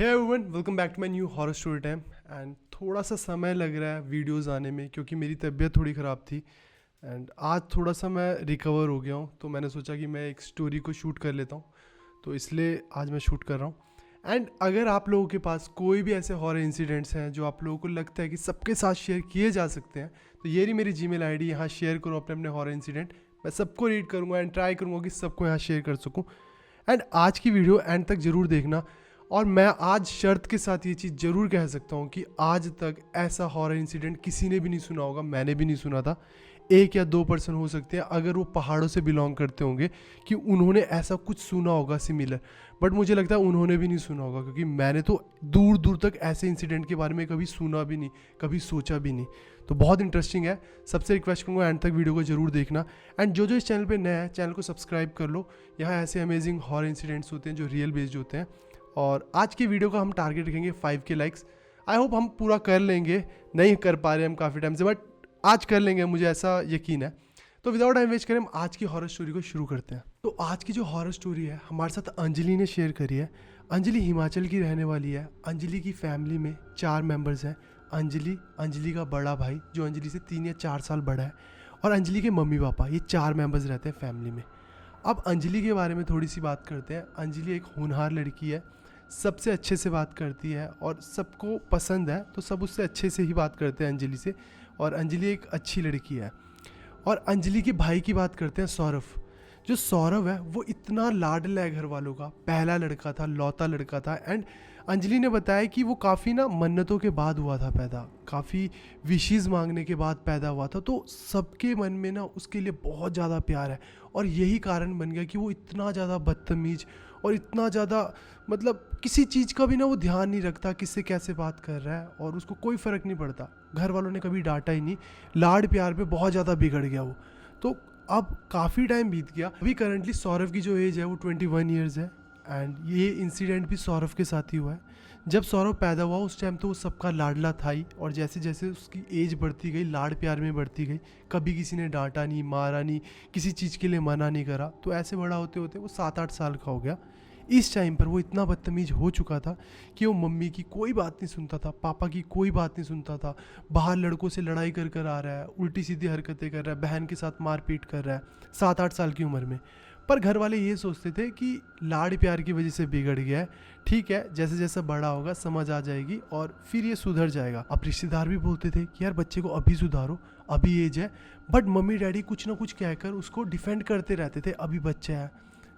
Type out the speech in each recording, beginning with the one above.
Hey everyone, welcome back to my new horror story time. And थोड़ा सा समय लग रहा है वीडियोस आने में क्योंकि मेरी तबीयत थोड़ी ख़राब थी। एंड आज थोड़ा सा मैं रिकवर हो गया हूँ, तो मैंने सोचा कि मैं एक स्टोरी को शूट कर लेता हूँ, तो इसलिए आज मैं शूट कर रहा हूँ। एंड अगर आप लोगों के पास कोई भी ऐसे हॉरर इंसिडेंट्स हैं जो आप लोगों को लगता है कि सबके साथ शेयर किए जा सकते हैं, तो ये रही मेरी जीमेल आईडी। यहाँ शेयर करो अपने अपने हॉरर इंसिडेंट। मैं सबको रीड करूँगा एंड ट्राई करूँगा कि सबको यहाँ शेयर कर सकूँ। एंड आज की वीडियो एंड तक ज़रूर देखना। और मैं आज शर्त के साथ ये चीज़ ज़रूर कह सकता हूँ कि आज तक ऐसा हॉरर इंसिडेंट किसी ने भी नहीं सुना होगा, मैंने भी नहीं सुना था। एक या दो पर्सन हो सकते हैं अगर वो पहाड़ों से बिलोंग करते होंगे कि उन्होंने ऐसा कुछ सुना होगा सिमिलर, बट मुझे लगता है उन्होंने भी नहीं सुना होगा क्योंकि मैंने तो दूर दूर तक ऐसे इंसिडेंट के बारे में कभी सुना भी नहीं, कभी सोचा भी नहीं। तो बहुत इंटरेस्टिंग है। सबसे रिक्वेस्ट करूँगा एंड तक वीडियो को जरूर देखना। एंड जो इस चैनल पे नया है, चैनल को सब्सक्राइब कर लो। यहाँ ऐसे अमेजिंग हॉरर इंसिडेंट्स होते हैं जो रियल बेस्ड होते हैं। और आज की वीडियो का हम टारगेट रखेंगे 5K लाइक्स। आई होप हम पूरा कर लेंगे, नहीं कर पा रहे हम काफ़ी टाइम से, बट आज कर लेंगे, मुझे ऐसा यकीन है। तो विदाउट टाइम वेस्ट करें हम आज की हॉरर स्टोरी को शुरू करते हैं। तो आज की जो हॉरर स्टोरी है हमारे साथ अंजलि ने शेयर करी है। अंजलि हिमाचल की रहने वाली है। अंजलि की फैमिली में 4 मेंबर्स हैं। अंजलि, अंजलि का बड़ा भाई जो अंजलि से 3 या 4 साल बड़ा है, और अंजलि के मम्मी पापा, ये 4 मेंबर्स रहते हैं फैमिली में। अब अंजलि के बारे में थोड़ी सी बात करते हैं। अंजलि एक होनहार लड़की है, सबसे अच्छे से बात करती है और सबको पसंद है, तो सब उससे अच्छे से ही बात करते हैं अंजलि से। और अंजलि एक अच्छी लड़की है। और अंजलि के भाई की बात करते हैं, सौरभ। जो सौरभ है वो इतना लाडला है घर वालों का, पहला लड़का था, लौता लड़का था। एंड अंजलि ने बताया कि वो काफ़ी ना मन्नतों के बाद हुआ था पैदा, काफ़ी विशेज़ मांगने के बाद पैदा हुआ था, तो सबके मन में ना उसके लिए बहुत ज़्यादा प्यार है। और यही कारण बन गया कि वो इतना ज़्यादा बदतमीज और इतना ज़्यादा, मतलब किसी चीज़ का भी ना वो ध्यान नहीं रखता, किससे कैसे बात कर रहा है, और उसको कोई फ़र्क नहीं पड़ता। घर वालों ने कभी डांटा ही नहीं, लाड प्यार पे बहुत ज़्यादा बिगड़ गया वो। तो अब काफ़ी टाइम बीत गया। अभी करंटली सौरभ की जो एज है वो 21 ईयर्स है। एंड ये इंसिडेंट भी सौरभ के साथ ही हुआ है। जब सौरभ पैदा हुआ उस टाइम तो वो सबका लाडला था ही, और जैसे जैसे उसकी एज बढ़ती गई, लाड प्यार में बढ़ती गई, कभी किसी ने डांटा नहीं, मारा नहीं, किसी चीज़ के लिए मना नहीं करा, तो ऐसे बड़ा होते होते वो 7-8 साल का हो गया। इस टाइम पर वो इतना बदतमीज हो चुका था कि वो मम्मी की कोई बात नहीं सुनता था, पापा की कोई बात नहीं सुनता था। बाहर लड़कों से लड़ाई कर कर आ रहा है, उल्टी सीधी हरकतें कर रहा है, बहन के साथ मारपीट कर रहा है 7-8 साल की उम्र में। पर घर वाले ये सोचते थे कि लाड़ प्यार की वजह से बिगड़ गया है, ठीक है, जैसे जैसे बड़ा होगा समझ आ जाएगी और फिर ये सुधर जाएगा। अब रिश्तेदार भी बोलते थे कि यार बच्चे को अभी सुधारो, अभी एज है, बट मम्मी डैडी कुछ ना कुछ कहकर उसको डिफेंड करते रहते थे, अभी बच्चा है,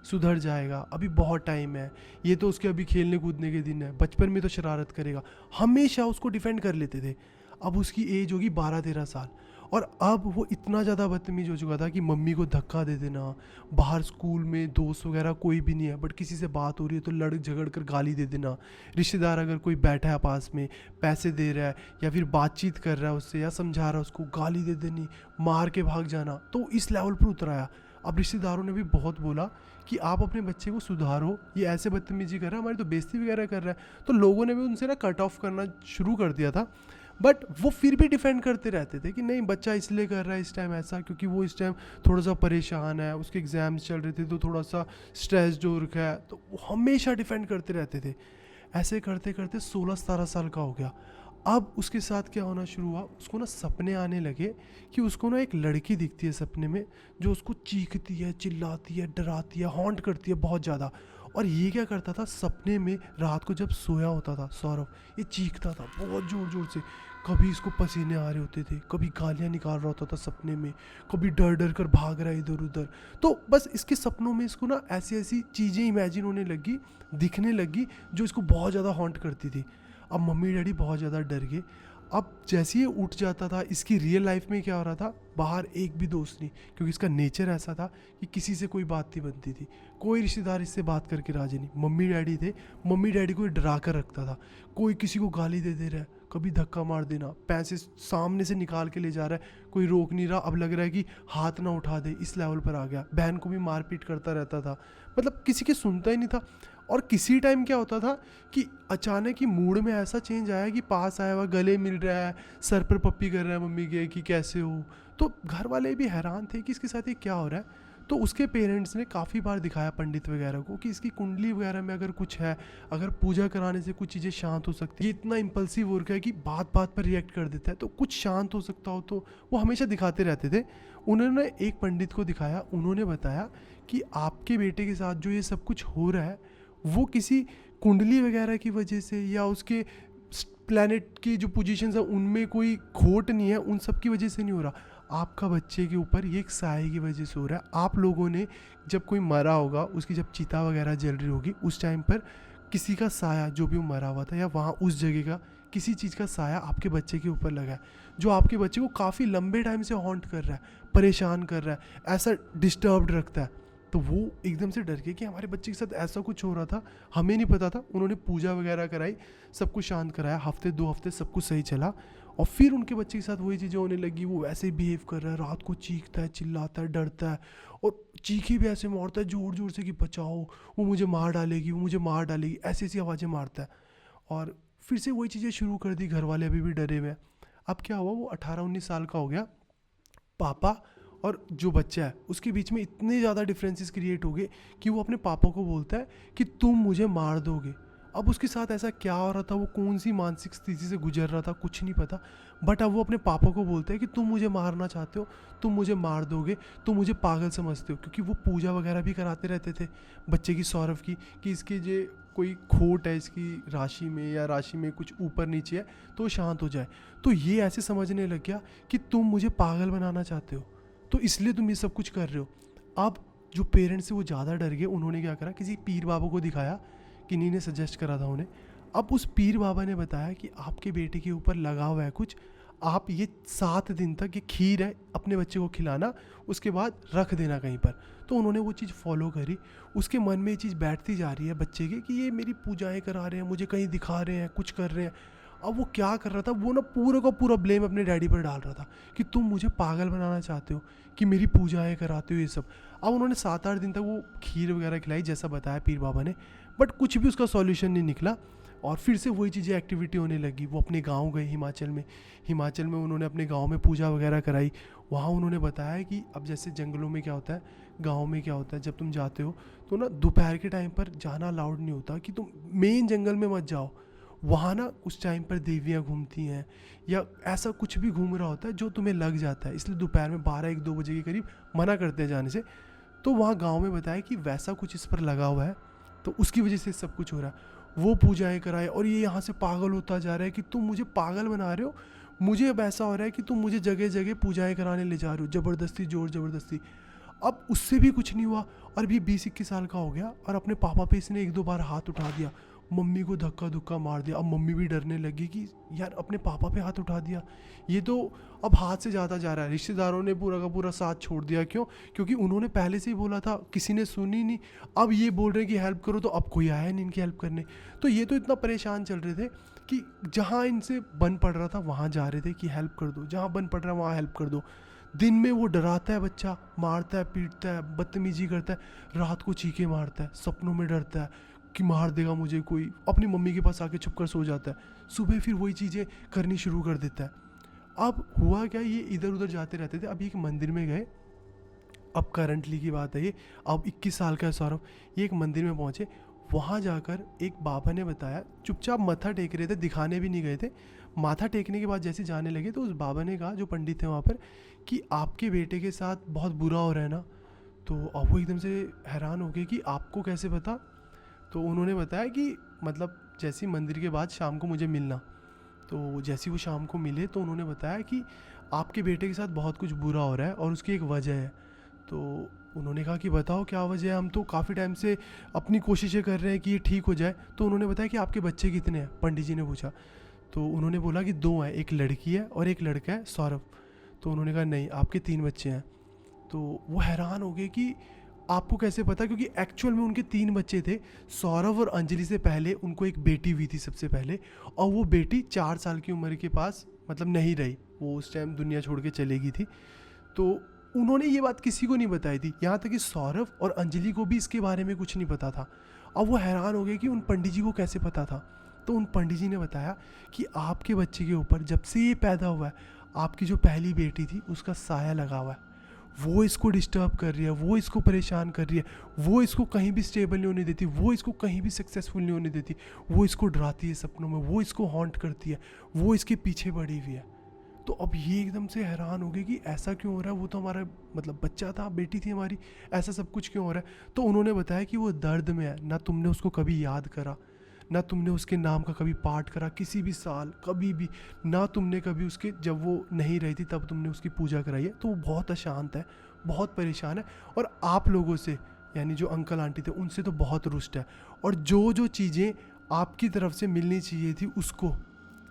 सुधर जाएगा, अभी बहुत टाइम है, ये तो उसके अभी खेलने कूदने के दिन है, बचपन में तो शरारत करेगा, हमेशा उसको डिफेंड कर लेते थे। अब उसकी एज होगी 12-13 साल, और अब वो इतना ज़्यादा बदतमीज हो चुका था कि मम्मी को धक्का दे देना, बाहर स्कूल में दोस्त वगैरह कोई भी नहीं है बट किसी से बात हो रही है तो लड़ झगड़ कर गाली दे देना, रिश्तेदार अगर कोई बैठा है पास में, पैसे दे रहा है या फिर बातचीत कर रहा है उससे या समझा रहा है उसको, गाली दे देनी, मार के भाग जाना, तो इस लेवल पर उतर आया। अब रिश्तेदारों ने भी बहुत बोला कि आप अपने बच्चे को सुधारो, ये ऐसे बदतमीजी कर रहा है, हमारी तो बेइज्जती वगैरह कर रहा है, तो लोगों ने भी उनसे ना कट ऑफ करना शुरू कर दिया था। बट वो फिर भी डिफेंड करते रहते थे कि नहीं बच्चा इसलिए कर रहा है इस टाइम ऐसा क्योंकि वो इस टाइम थोड़ा सा परेशान है, उसके एग्ज़ाम्स चल रहे थे तो थोड़ा सा स्ट्रेस्ड हो रखा है, तो वो हमेशा डिफेंड करते रहते थे। ऐसे करते करते 16-17 साल का हो गया। अब उसके साथ क्या होना शुरू हुआ, उसको ना सपने आने लगे कि उसको ना एक लड़की दिखती है सपने में जो उसको चीखती है, चिल्लाती है, डराती है, हॉन्ट करती है बहुत ज़्यादा। और ये क्या करता था, सपने में रात को जब सोया होता था सौरभ, ये चीखता था बहुत ज़ोर ज़ोर से, कभी इसको पसीने आ रहे होते थे, कभी गालियाँ निकाल रहा होता था सपने में, कभी डर डर कर भाग रहा है इधर उधर। तो बस इसके सपनों में इसको ना ऐसी ऐसी चीज़ें इमेजिन होने लगी, दिखने लगी, जो इसको बहुत ज़्यादा हॉन्ट करती थी। अब मम्मी डैडी बहुत ज़्यादा डर गए। अब जैसे ही उठ जाता था, इसकी रियल लाइफ में क्या हो रहा था, बाहर एक भी दोस्त नहीं, क्योंकि इसका नेचर ऐसा था कि किसी से कोई बात नहीं बनती थी, कोई रिश्तेदार इससे बात करके राजी नहीं। मम्मी डैडी थे, मम्मी डैडी को डरा कर रखता था, कोई किसी को गाली दे दे रहा है, कभी धक्का मार देना, पैसे सामने से निकाल के ले जा रहा है, कोई रोक नहीं रहा, अब लग रहा है कि हाथ ना उठा दे, इस लेवल पर आ गया। बहन को भी मारपीट करता रहता था, मतलब किसी की सुनता ही नहीं था। और किसी टाइम क्या होता था कि अचानक ही मूड में ऐसा चेंज आया कि पास आया हुआ, गले मिल रहा है, सर पर पप्पी कर रहा है मम्मी के कि कैसे हो, तो घर वाले भी हैरान थे कि इसके साथ ये क्या हो रहा है। तो उसके पेरेंट्स ने काफ़ी बार दिखाया पंडित वगैरह को कि इसकी कुंडली वगैरह में अगर कुछ है, अगर पूजा कराने से कुछ चीज़ें शांत हो सकती है। ये इतना इम्पल्सिव हो रखा है कि बात बात पर रिएक्ट कर देता है, तो कुछ शांत हो सकता हो तो वो हमेशा दिखाते रहते थे। उन्होंने एक पंडित को दिखाया, उन्होंने बताया कि आपके बेटे के साथ जो ये सब कुछ हो रहा है वो किसी कुंडली वगैरह की वजह से या उसके प्लैनेट की जो पोजीशंस है उनमें कोई खोट नहीं है, उन सब की वजह से नहीं हो रहा। आपका बच्चे के ऊपर ये एक साए की वजह से हो रहा है। आप लोगों ने जब कोई मरा होगा, उसकी जब चिता वगैरह जल रही होगी, उस टाइम पर किसी का साया, जो भी वो मरा हुआ था या वहाँ उस जगह का किसी चीज़ का साया आपके बच्चे के ऊपर लगा है, जो आपके बच्चे को काफ़ी लंबे टाइम से हॉन्ट कर रहा है, परेशान कर रहा है, ऐसा डिस्टर्ब्ड रखता है। तो वो एकदम से डर गए कि हमारे बच्चे के साथ ऐसा कुछ हो रहा था, हमें नहीं पता था। उन्होंने पूजा वगैरह कराई, सब कुछ शांत कराया, हफ्ते 2 हफ्ते सब कुछ सही चला। और फिर उनके बच्चे के साथ वही चीज़ें होने लगी, वो वैसे ही बिहेव कर रहा है, रात को चीखता है, चिल्लाता है, डरता है और चीखी भी ऐसे मारता है ज़ोर ज़ोर से कि बचाओ, वो मुझे मार डालेगी, वो मुझे मार डालेगी, ऐसी ऐसी आवाज़ें मारता है। और फिर से वही चीज़ें शुरू कर दी, घर वाले अभी भी डरे हुए हैं। अब क्या हुआ, वो 18-19 साल का हो गया, पापा और जो बच्चा है उसके बीच में इतने ज़्यादा डिफरेंसेस क्रिएट हो गए कि वो अपने पापा को बोलता है कि तुम मुझे मार दोगे। अब उसके साथ ऐसा क्या हो रहा था, वो कौन सी मानसिक स्थिति से गुजर रहा था, कुछ नहीं पता। बट अब वो अपने पापा को बोलता है कि तुम मुझे मारना चाहते हो, तुम मुझे मार दोगे, तुम मुझे पागल समझते हो। क्योंकि वो पूजा वगैरह भी कराते रहते थे बच्चे की, सौरभ की, कि इसके जो कोई खोट है इसकी राशि में या राशि में कुछ ऊपर नीचे है तो शांत हो जाए। तो ये ऐसे समझने लग गया कि तुम मुझे पागल बनाना चाहते हो, तो इसलिए तुम ये सब कुछ कर रहे हो। अब जो पेरेंट्स से वो ज़्यादा डर गए, उन्होंने क्या करा, किसी पीर बाबा को दिखाया, किन्हीं ने सजेस्ट करा था उन्हें। अब उस पीर बाबा ने बताया कि आपके बेटे के ऊपर लगा हुआ है कुछ, आप ये 7 दिन तक ये खीर है अपने बच्चे को खिलाना, उसके बाद रख देना कहीं पर। तो उन्होंने वो चीज़ फॉलो करी, उसके मन में ये चीज़ बैठती जा रही है बच्चे के कि ये मेरी पूजाएं करा रहे हैं, मुझे कहीं दिखा रहे हैं, कुछ कर रहे हैं। अब वो क्या कर रहा था, वो ना पूरे का पूरा ब्लेम अपने डैडी पर डाल रहा था कि तुम मुझे पागल बनाना चाहते हो, कि मेरी पूजाएं कराते हो ये सब। अब उन्होंने 7-8 दिन तक वो खीर वगैरह खिलाई जैसा बताया पीर बाबा ने, बट कुछ भी उसका सॉल्यूशन नहीं निकला। और फिर से वही चीज़ें एक्टिविटी होने लगी। वो अपने गांव गए, हिमाचल में उन्होंने अपने गांव में पूजा वगैरह कराई। वहाँ उन्होंने बताया कि अब जैसे जंगलों में क्या होता है, गांव में क्या होता है, जब तुम जाते हो तो ना दोपहर के टाइम पर जाना अलाउड नहीं होता, कि तुम मेन जंगल में मत जाओ। वहाँ ना उस टाइम पर देवियाँ घूमती हैं या ऐसा कुछ भी घूम रहा होता है जो तुम्हें लग जाता है, इसलिए दोपहर में 12-1-2 बजे के करीब मना करते हैं जाने से। तो वहाँ गांव में बताया कि वैसा कुछ इस पर लगा हुआ है, तो उसकी वजह से सब कुछ हो रहा है। वो पूजाएं कराए और ये यहाँ से पागल होता जा रहा है कि तुम मुझे पागल बना रहे हो, मुझे अब ऐसा हो रहा है कि तुम मुझे जगह जगह पूजाएं कराने ले जा रहे हो, ज़बरदस्ती, जोर ज़बरदस्ती। अब उससे भी कुछ नहीं हुआ और अभी 20-21 साल का हो गया और अपने पापा पे इसने 1-2 बार हाथ उठा दिया, मम्मी को धक्का धुक्का मार दिया। अब मम्मी भी डरने लगी कि यार अपने पापा पे हाथ उठा दिया, ये तो अब हाथ से ज़्यादा जा रहा है। रिश्तेदारों ने पूरा का पूरा साथ छोड़ दिया, क्यों? क्योंकि उन्होंने पहले से ही बोला था, किसी ने सुनी नहीं। अब ये बोल रहे हैं कि हेल्प करो, तो अब कोई आया नहीं इनकी हेल्प करने। तो ये तो इतना परेशान चल रहे थे कि जहाँ इनसे बन पड़ रहा था वहाँ जा रहे थे कि हेल्प कर दो, जहाँ बन पड़ रहा है वहाँ हेल्प कर दो। दिन में वो डराता है बच्चा, मारता है, पीटता है, बदतमीजी करता है, रात को चीखे मारता है, सपनों में डरता है कि मार देगा मुझे कोई, अपनी मम्मी के पास आके छुप कर सो जाता है, सुबह फिर वही चीज़ें करनी शुरू कर देता है। अब हुआ क्या, ये इधर उधर जाते रहते थे। अभी एक मंदिर में गए, अब करंटली की बात है ये, अब 21 साल का है सौरभ, ये एक मंदिर में पहुँचे। वहाँ जाकर एक बाबा ने बताया, चुपचाप मत्था टेक रहे थे, दिखाने भी नहीं गए थे। माथा टेकने के बाद जैसे जाने लगे तो उस बाबा ने कहा, जो पंडित थे वहाँ पर, कि आपके बेटे के साथ बहुत बुरा हो रहा है ना। तो अब वो एकदम से हैरान हो गए कि आपको कैसे पता। तो उन्होंने बताया कि मतलब जैसे मंदिर के बाद शाम को मुझे मिलना। तो जैसे वो शाम को मिले तो उन्होंने बताया कि आपके बेटे के साथ बहुत कुछ बुरा हो रहा है और उसकी एक वजह है। तो उन्होंने कहा कि बताओ क्या वजह है, हम तो काफ़ी टाइम से अपनी कोशिशें कर रहे हैं कि ये ठीक हो जाए। तो उन्होंने बताया कि आपके बच्चे कितने हैं, पंडित जी ने पूछा। तो उन्होंने बोला कि 2 हैं, एक लड़की है और एक लड़का है, सौरभ। तो उन्होंने कहा नहीं, आपके 3 बच्चे हैं। तो वो हैरान हो गए कि आपको कैसे पता, क्योंकि एक्चुअल में उनके 3 बच्चे थे। सौरभ और अंजलि से पहले उनको एक बेटी हुई थी सबसे पहले, और वो बेटी 4 साल की उम्र के पास मतलब नहीं रही, वो उस टाइम दुनिया छोड़ के चली गई थी। तो उन्होंने ये बात किसी को नहीं बताई थी, यहाँ तक कि सौरभ और अंजलि को भी इसके बारे में कुछ नहीं पता था। अब वो हैरान हो गए कि उन पंडित जी को कैसे पता था। तो उन पंडित जी ने बताया कि आपके बच्चे के ऊपर जब से ये पैदा हुआ है, आपकी जो पहली बेटी थी उसका साया लगा हुआ है। वो इसको डिस्टर्ब कर रही है, वो इसको परेशान कर रही है, वो इसको कहीं भी स्टेबल नहीं होने देती, वो इसको कहीं भी सक्सेसफुल नहीं होने देती, वो इसको डराती है सपनों में, वो इसको हॉन्ट करती है, वो इसके पीछे पड़ी हुई है। तो अब ये एकदम से हैरान हो गए कि ऐसा क्यों हो रहा है, वो तो हमारा मतलब बच्चा था, बेटी थी हमारी, ऐसा सब कुछ क्यों हो रहा है। तो उन्होंने बताया कि वो दर्द में है, ना तुमने उसको कभी याद करा, ना तुमने उसके नाम का कभी पाठ करा किसी भी साल, कभी भी ना तुमने कभी उसके, जब वो नहीं रही थी तब तुमने उसकी पूजा कराई है। तो वो बहुत अशांत है, बहुत परेशान है, और आप लोगों से, यानी जो अंकल आंटी थे, उनसे तो बहुत रुष्ट है। और जो जो चीज़ें आपकी तरफ से मिलनी चाहिए थी उसको,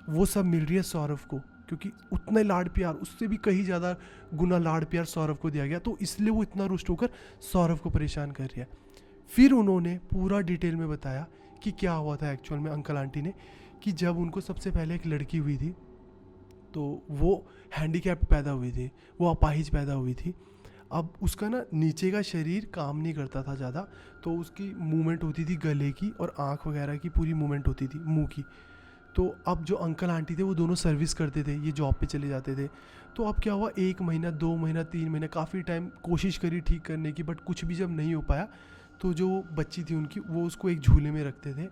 वो सब मिल रही है सौरभ को, क्योंकि उतना लाड प्यार, उससे भी कहीं ज़्यादा गुना लाड प्यार सौरभ को दिया गया। तो इसलिए वो इतना रुष्ट होकर सौरभ को परेशान कर रही है। फिर उन्होंने पूरा डिटेल में बताया कि क्या हुआ था एक्चुअल में अंकल आंटी ने, कि जब उनको सबसे पहले एक लड़की हुई थी तो वो हैंडीकैप्ड पैदा हुई थी, वो अपाहिज पैदा हुई थी। अब उसका ना नीचे का शरीर काम नहीं करता था ज़्यादा, तो उसकी मूवमेंट होती थी गले की और आँख वगैरह की पूरी मूवमेंट होती थी, मुंह की। तो अब जो अंकल आंटी थे वो दोनों सर्विस करते थे, ये जॉब पे चले जाते थे। तो अब क्या हुआ, 1 महीना 2 महीना 3 महीना काफ़ी टाइम कोशिश करी ठीक करने की, बट कुछ भी जब नहीं हो पाया तो जो बच्ची थी उनकी, वो उसको एक झूले में रखते थे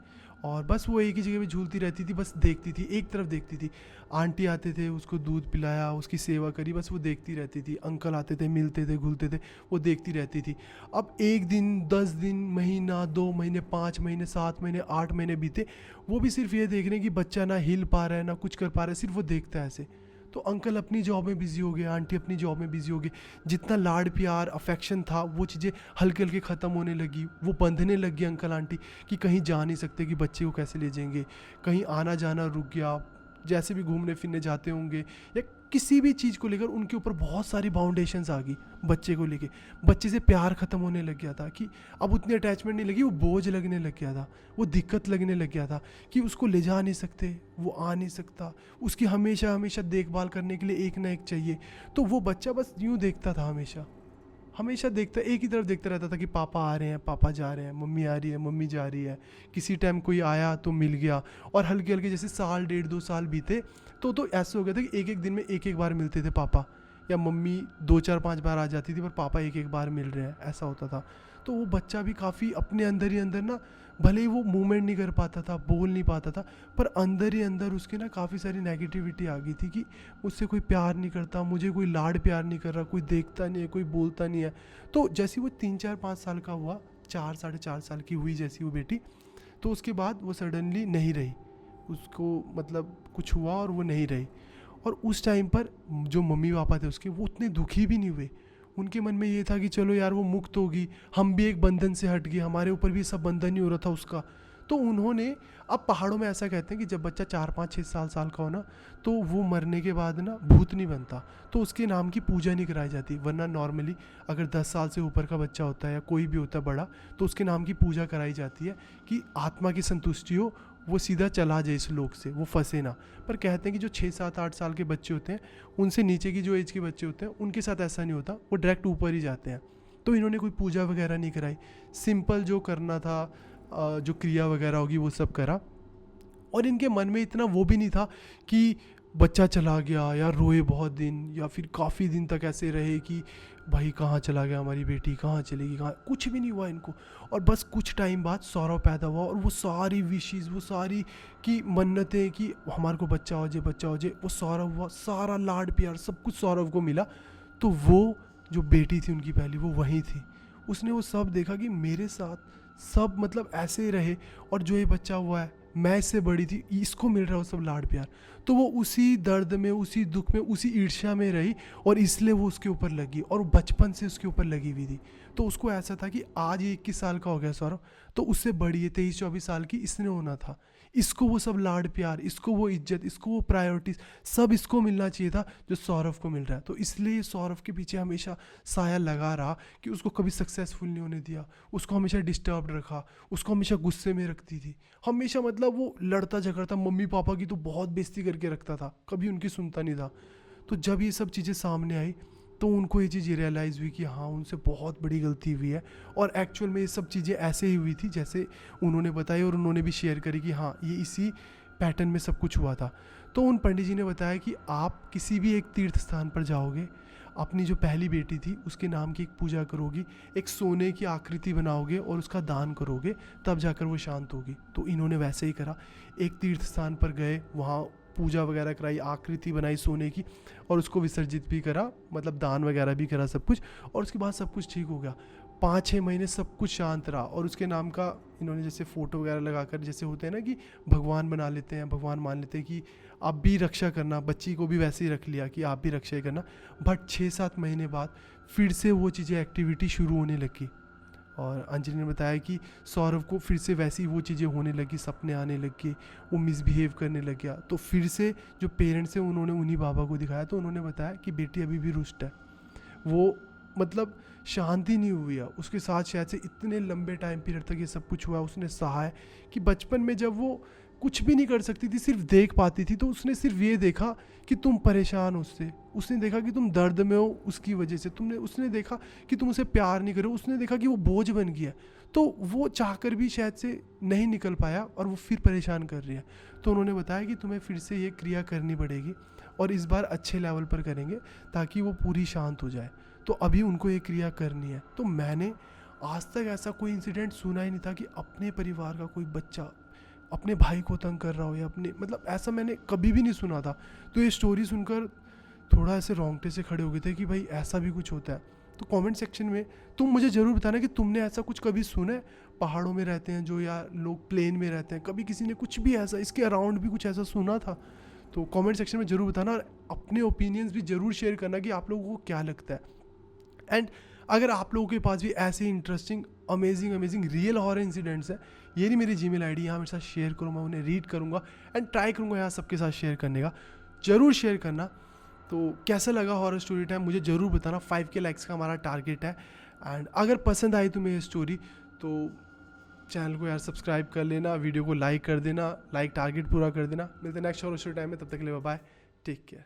और बस वो एक ही जगह पे झूलती रहती थी, बस देखती थी, एक तरफ देखती थी। आंटी आते थे, उसको दूध पिलाया, उसकी सेवा करी, बस वो देखती रहती थी। अंकल आते थे, मिलते थे, घुलते थे, वो देखती रहती थी। अब 1 दिन 10 दिन, महीना 2 महीने 5 महीने 7 महीने 8 महीने बीते, वो भी सिर्फ ये देख रहे हैं कि बच्चा ना हिल पा रहा है ना कुछ कर पा रहा है, सिर्फ वो देखता है ऐसे। तो अंकल अपनी जॉब में बिजी हो गए, आंटी अपनी जॉब में बिजी हो गई। जितना लाड प्यार अफेक्शन था वो चीज़ें हल्के हल्के ख़त्म होने लगी, वो बंधने लग गए अंकल आंटी कि कहीं जा नहीं सकते, कि बच्चे को कैसे ले जाएंगे, कहीं आना जाना रुक गया, जैसे भी घूमने फिरने जाते होंगे या किसी भी चीज़ को लेकर उनके ऊपर बहुत सारी बाउंडेशंस आ गई बच्चे को लेके। बच्चे से प्यार ख़त्म होने लग गया था, कि अब उतनी अटैचमेंट नहीं लगी, वो बोझ लगने लग गया था, वो दिक्कत लगने लग गया था कि उसको ले जा नहीं सकते, वो आ नहीं सकता, उसकी हमेशा हमेशा देखभाल करने के लिए एक ना एक चाहिए। तो वो बच्चा बस यूँ देखता था, हमेशा हमेशा देखता, एक ही तरफ देखता रहता था कि पापा आ रहे हैं, पापा जा रहे हैं, मम्मी आ रही है, मम्मी जा रही है। किसी टाइम कोई आया तो मिल गया, और हल्के हल्के जैसे साल 1.5 2 साल बीते तो ऐसे हो गया था कि एक एक दिन में एक एक बार मिलते थे पापा, या मम्मी 2 4 5 बार आ जाती थी पर पापा एक एक बार मिल रहे हैं, ऐसा होता था। तो वो बच्चा भी काफ़ी अपने अंदर ही अंदर ना, भले ही वो मूवमेंट नहीं कर पाता था, बोल नहीं पाता था, पर अंदर ही अंदर उसके ना काफ़ी सारी नेगेटिविटी आ गई थी कि मुझसे कोई प्यार नहीं करता, मुझे कोई लाड प्यार नहीं कर रहा, कोई देखता नहीं है, कोई बोलता नहीं है। तो जैसे वो 3 4 5 साल का हुआ, 4 4.5 साल की हुई जैसी वो बेटी, तो उसके बाद वो सडनली नहीं रही, उसको मतलब कुछ हुआ और वो नहीं रही। और उस टाइम पर जो मम्मी पापा थे उसके, वो उतने दुखी भी नहीं हुए। उनके मन में ये था कि चलो यार वो मुक्त होगी, हम भी एक बंधन से हट गए, हमारे ऊपर भी सब बंधन नहीं हो रहा था उसका। तो उन्होंने, अब पहाड़ों में ऐसा कहते हैं कि जब बच्चा 4 5 6 साल का हो ना, तो वो मरने के बाद ना भूत नहीं बनता, तो उसके नाम की पूजा नहीं कराई जाती। वरना नॉर्मली अगर 10 साल से ऊपर का बच्चा होता है या कोई भी होता है बड़ा, तो उसके नाम की पूजा कराई जाती है कि आत्मा की संतुष्टि हो, वो सीधा चला जाए इस लोक से, वो फंसे ना। पर कहते हैं कि जो 6 7 8 साल के बच्चे होते हैं, उनसे नीचे की जो एज के बच्चे होते हैं, उनके साथ ऐसा नहीं होता, वो डायरेक्ट ऊपर ही जाते हैं। तो इन्होंने कोई पूजा वगैरह नहीं कराई, सिंपल जो करना था, जो क्रिया वगैरह होगी वो सब करा। और इनके मन में इतना वो भी नहीं था कि बच्चा चला गया या रोए बहुत दिन, या फिर काफ़ी दिन तक ऐसे रहे कि भाई कहाँ चला गया, हमारी बेटी कहाँ चलेगी, कहाँ, कुछ भी नहीं हुआ इनको। और बस कुछ टाइम बाद सौरभ पैदा हुआ, और वो सारी विशेज़, वो सारी की मन्नतें कि हमारे को बच्चा हो जाए, बच्चा हो जाए, वो सौरभ हुआ, सारा लाड प्यार सब कुछ सौरभ को मिला। तो वो जो बेटी थी उनकी पहली, वो वहीं थी। उसने वो सब देखा कि मेरे साथ सब मतलब ऐसे ही रहे, और जो ये बच्चा हुआ है, मैं इससे बड़ी थी, इसको मिल रहा है वो सब लाड प्यार। तो वो उसी दर्द में, उसी दुख में, उसी ईर्ष्या में रही, और इसलिए वो उसके ऊपर लगी, और बचपन से उसके ऊपर लगी हुई थी। तो उसको ऐसा था कि आज ये 21 साल का हो गया सौरभ, तो उससे बड़ी है 23 24 साल की, इसने होना था। इसको वो सब लाड प्यार, इसको वो इज्जत, इसको वो प्रायोरिटीज, सब इसको मिलना चाहिए था जो सौरभ को मिल रहा है। तो इसलिए सौरभ के पीछे हमेशा साया लगा रहा कि उसको कभी सक्सेसफुल नहीं होने दिया, उसको हमेशा डिस्टर्ब रखा, उसको हमेशा गुस्से में रखती थी, हमेशा मतलब वो लड़ता झगड़ता, मम्मी पापा की तो बहुत बेइज्जती करके रखता था, कभी उनकी सुनता नहीं था। तो जब ये सब चीज़ें सामने आई, तो उनको ये चीज़ रियलाइज़ हुई कि हाँ, उनसे बहुत बड़ी गलती हुई है। और एक्चुअल में ये सब चीज़ें ऐसे ही हुई थी जैसे उन्होंने बताई, और उन्होंने भी शेयर करी कि हाँ, ये इसी पैटर्न में सब कुछ हुआ था। तो उन पंडित जी ने बताया कि आप किसी भी एक तीर्थ स्थान पर जाओगे, अपनी जो पहली बेटी थी उसके नाम की एक पूजा करोगी, एक सोने की आकृति बनाओगे और उसका दान करोगे, तब जाकर वो शांत होगी। तो इन्होंने वैसे ही करा, एक तीर्थ स्थान पर गए, वहाँ पूजा वगैरह कराई, आकृति बनाई सोने की और उसको विसर्जित भी करा, मतलब दान वगैरह भी करा सब कुछ, और उसके बाद सब कुछ ठीक हो गया। 5-6 महीने सब कुछ शांत रहा और उसके नाम का इन्होंने जैसे फ़ोटो वगैरह लगाकर, जैसे होते हैं ना कि भगवान बना लेते हैं, भगवान मान लेते हैं कि आप भी रक्षा करना, बच्ची को भी वैसे ही रख लिया कि आप भी रक्षा ही करना। बट 6-7 महीने बाद फिर से वो चीज़ें एक्टिविटी शुरू होने लगी और अंजलि ने बताया कि सौरभ को फिर से वैसी वो चीज़ें होने लगी, सपने आने लगे, वो मिसबिहेव करने लग गया। तो फिर से जो पेरेंट्स हैं उन्होंने उन्हीं बाबा को दिखाया, तो उन्होंने बताया कि बेटी अभी भी रुष्ट है, वो मतलब शांति नहीं हुई है उसके साथ, शायद से इतने लंबे टाइम पीरियड तक ये सब कुछ हुआ। उसने सहा है कि बचपन में जब वो कुछ भी नहीं कर सकती थी, सिर्फ देख पाती थी, तो उसने सिर्फ ये देखा कि तुम परेशान हो उससे, उसने देखा कि तुम दर्द में हो उसकी वजह से, उसने देखा कि तुम उसे प्यार नहीं करो, उसने देखा कि वो बोझ बन गया, तो वो चाहकर भी शायद से नहीं निकल पाया और वो फिर परेशान कर रही है। तो उन्होंने बताया कि तुम्हें फिर से ये क्रिया करनी पड़ेगी और इस बार अच्छे लेवल पर करेंगे ताकि वो पूरी शांत हो जाए। तो अभी उनको ये क्रिया करनी है। तो मैंने आज तक ऐसा कोई इंसिडेंट सुना ही नहीं था कि अपने परिवार का कोई बच्चा अपने भाई को तंग कर रहा हो, या अपने मतलब ऐसा मैंने कभी भी नहीं सुना था। तो ये स्टोरी सुनकर थोड़ा ऐसे रोंगटे से खड़े हो गए थे कि भाई ऐसा भी कुछ होता है। तो कमेंट सेक्शन में तुम मुझे ज़रूर बताना कि तुमने ऐसा कुछ कभी सुना है, पहाड़ों में रहते हैं जो, या लोग प्लेन में रहते हैं, कभी किसी ने कुछ भी ऐसा इसके अराउंड भी कुछ ऐसा सुना था? तो कमेंट सेक्शन में ज़रूर बताना और अपने ओपिनियंस भी ज़रूर शेयर करना कि आप लोगों को क्या लगता है। एंड अगर आप लोगों के पास भी ऐसे interesting amazing real horror incidents हैं, ये नहीं मेरी जीमेल आईडी, यहाँ मेरे साथ शेयर करो, मैं उन्हें रीड करूँगा एंड ट्राई करूँगा यहाँ सबके साथ शेयर करने का। ज़रूर शेयर करना। तो कैसा लगा हॉरर स्टोरी टाइम मुझे ज़रूर बताना। 5K लाइक्स का हमारा टारगेट है। एंड अगर पसंद आई तुम्हें ये स्टोरी तो चैनल को यार सब्सक्राइब कर लेना, वीडियो को लाइक कर देना, लाइक टारगेट पूरा कर देना। मिलते हैं नेक्स्ट हॉरर स्टोरी टाइम में, तब तक के लिए बाय, टेक केयर।